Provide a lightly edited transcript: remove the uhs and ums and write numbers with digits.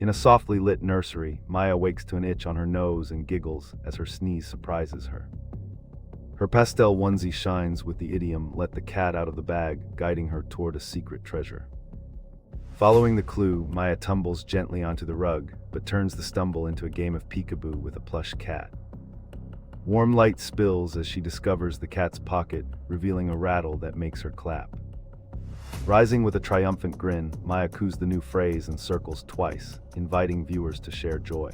In a softly lit nursery, Maya wakes to an itch on her nose and giggles as her sneeze surprises her. Her pastel onesie shines with the idiom, "Let the cat out of the bag," guiding her toward a secret treasure. Following the clue, Maya tumbles gently onto the rug, but turns the stumble into a game of peekaboo with a plush cat. Warm light spills as she discovers the cat's pocket, revealing a rattle that makes her clap. Rising with a triumphant grin, Maya coos the new phrase and circles twice, inviting viewers to share joy.